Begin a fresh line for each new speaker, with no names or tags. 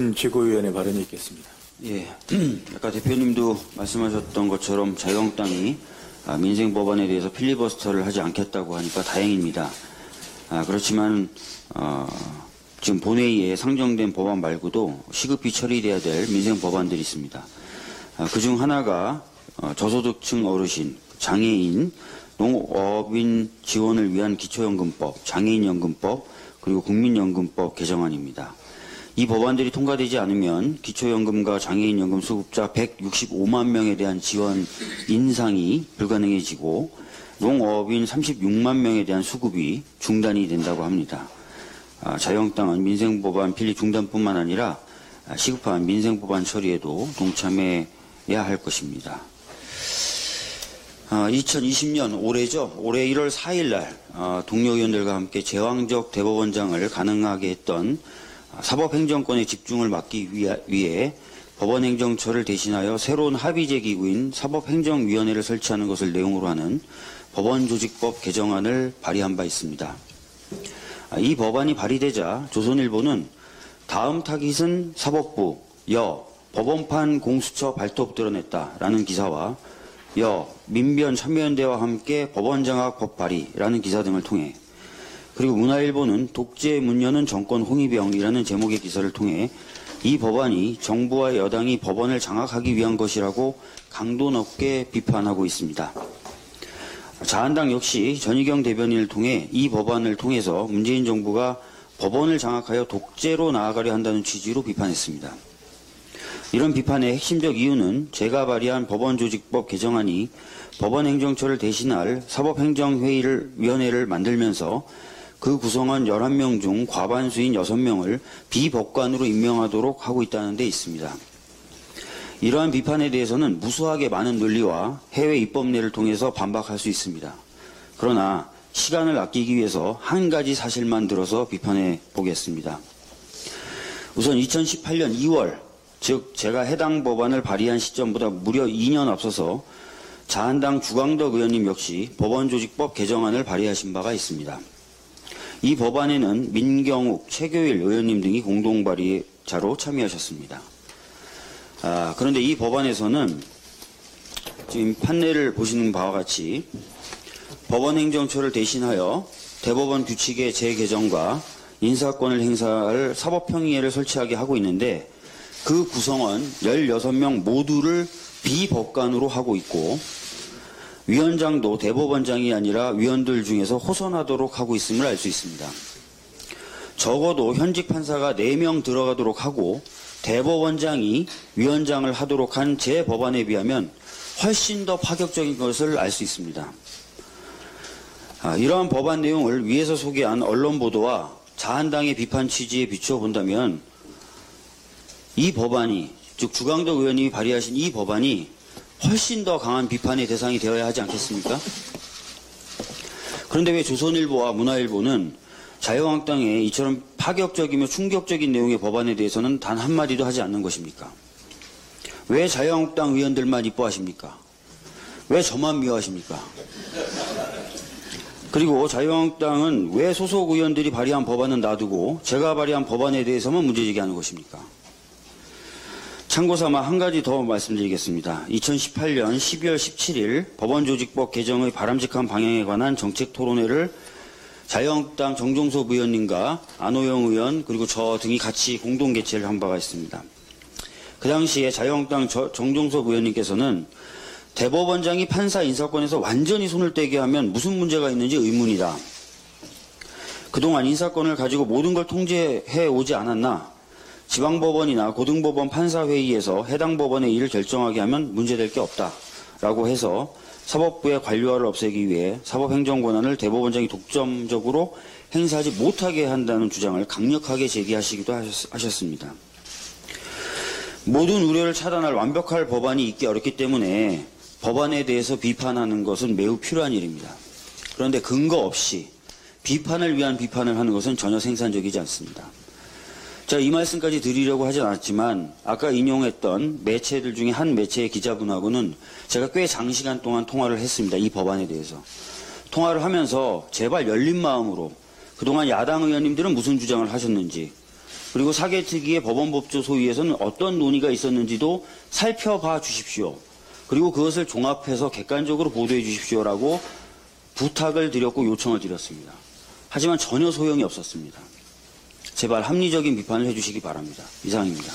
최고위원의 발언이 있겠습니다.
예, 아까 대표님도 말씀하셨던 것처럼 자유한국당이 민생법안에 대해서 필리버스터를 하지 않겠다고 하니까 다행입니다. 그렇지만 지금 본회의에 상정된 법안 말고도 시급히 처리돼야 될 민생법안들이 있습니다. 그중 하나가 저소득층 어르신, 장애인, 농업인 지원을 위한 기초연금법, 장애인연금법, 그리고 국민연금법 개정안입니다. 이 법안들이 통과되지 않으면 기초연금과 장애인연금 수급자 165만 명에 대한 지원 인상이 불가능해지고 농업인 36만 명에 대한 수급이 중단이 된다고 합니다. 자유한국당은 민생법안 필리 중단뿐만 아니라 시급한 민생법안 처리에도 동참해야 할 것입니다. 2020년 올해죠. 올해 1월 4일 날 동료 의원들과 함께 제왕적 대법원장을 가능하게 했던 사법행정권의 집중을 막기 위해 법원행정처를 대신하여 새로운 합의제 기구인 사법행정위원회를 설치하는 것을 내용으로 하는 법원조직법 개정안을 발의한 바 있습니다. 이 법안이 발의되자 조선일보는 다음 타깃은 사법부, 법원판 공수처 발톱 드러냈다라는 기사와 민변 참여연대와 함께 법원장악 법 발의라는 기사 등을 통해, 그리고 문화일보는 독재 문 여는 정권 홍위병이라는 제목의 기사를 통해 이 법안이 정부와 여당이 법원을 장악하기 위한 것이라고 강도 높게 비판하고 있습니다. 자한당 역시 전희경 대변인을 통해 이 법안을 통해서 문재인 정부가 법원을 장악하여 독재로 나아가려 한다는 취지로 비판했습니다. 이런 비판의 핵심적 이유는 제가 발의한 법원조직법 개정안이 법원행정처를 대신할 사법행정위원회를 만들면서 그 구성원 11명 중 과반수인 6명을 비법관으로 임명하도록 하고 있다는 데 있습니다. 이러한 비판에 대해서는 무수하게 많은 논리와 해외 입법례를 통해서 반박할 수 있습니다. 그러나 시간을 아끼기 위해서 한 가지 사실만 들어서 비판해 보겠습니다. 우선 2018년 2월, 즉 제가 해당 법안을 발의한 시점보다 무려 2년 앞서서 자한당 주광덕 의원님 역시 법원조직법 개정안을 발의하신 바가 있습니다. 이 법안에는 민경욱, 최교일 의원님 등이 공동 발의자로 참여하셨습니다. 그런데 이 법안에서는 지금 판례를 보시는 바와 같이 법원행정처를 대신하여 대법원 규칙의 재개정과 인사권을 행사할 사법평의회를 설치하게 하고 있는데, 그 구성원 16명 모두를 비법관으로 하고 있고 위원장도 대법원장이 아니라 위원들 중에서 호선하도록 하고 있음을 알 수 있습니다. 적어도 현직 판사가 4명 들어가도록 하고 대법원장이 위원장을 하도록 한 제 법안에 비하면 훨씬 더 파격적인 것을 알 수 있습니다. 이러한 법안 내용을 위에서 소개한 언론 보도와 자한당의 비판 취지에 비추어 본다면 이 법안이, 즉 주광덕 의원님이 발의하신 이 법안이 훨씬 더 강한 비판의 대상이 되어야 하지 않겠습니까? 그런데 왜 조선일보와 문화일보는 자유한국당의 이처럼 파격적이며 충격적인 내용의 법안에 대해서는 단 한마디도 하지 않는 것입니까? 왜 자유한국당 의원들만 이뻐하십니까? 왜 저만 미워하십니까? 그리고 자유한국당은 왜 소속 의원들이 발의한 법안은 놔두고 제가 발의한 법안에 대해서만 문제제기하는 것입니까? 참고삼아 한 가지 더 말씀드리겠습니다. 2018년 12월 17일 법원조직법 개정의 바람직한 방향에 관한 정책토론회를 자유한국당 정종섭 의원님과 안호영 의원 그리고 저 등이 같이 공동 개최를 한 바가 있습니다. 그 당시에 자유한국당 정종섭 의원님께서는 대법원장이 판사 인사권에서 완전히 손을 떼게 하면 무슨 문제가 있는지 의문이다. 그동안 인사권을 가지고 모든 걸 통제해 오지 않았나? 지방법원이나 고등법원 판사회의에서 해당 법원의 일을 결정하게 하면 문제될 게 없다라고 해서 사법부의 관료화를 없애기 위해 사법행정권한을 대법원장이 독점적으로 행사하지 못하게 한다는 주장을 강력하게 제기하시기도 하셨습니다. 모든 우려를 차단할 완벽할 법안이 있기 어렵기 때문에 법안에 대해서 비판하는 것은 매우 필요한 일입니다. 그런데 근거 없이 비판을 위한 비판을 하는 것은 전혀 생산적이지 않습니다. 자, 이 말씀까지 드리려고 하진 않았지만 아까 인용했던 매체들 중에 한 매체의 기자분하고는 제가 꽤 장시간 동안 통화를 했습니다. 이 법안에 대해서. 통화를 하면서 제발 열린 마음으로 그동안 야당 의원님들은 무슨 주장을 하셨는지, 그리고 사개특위의 법원법조 소위에서는 어떤 논의가 있었는지도 살펴봐 주십시오. 그리고 그것을 종합해서 객관적으로 보도해 주십시오라고 부탁을 드렸고 요청을 드렸습니다. 하지만 전혀 소용이 없었습니다. 제발 합리적인 비판을 해주시기 바랍니다. 이상입니다.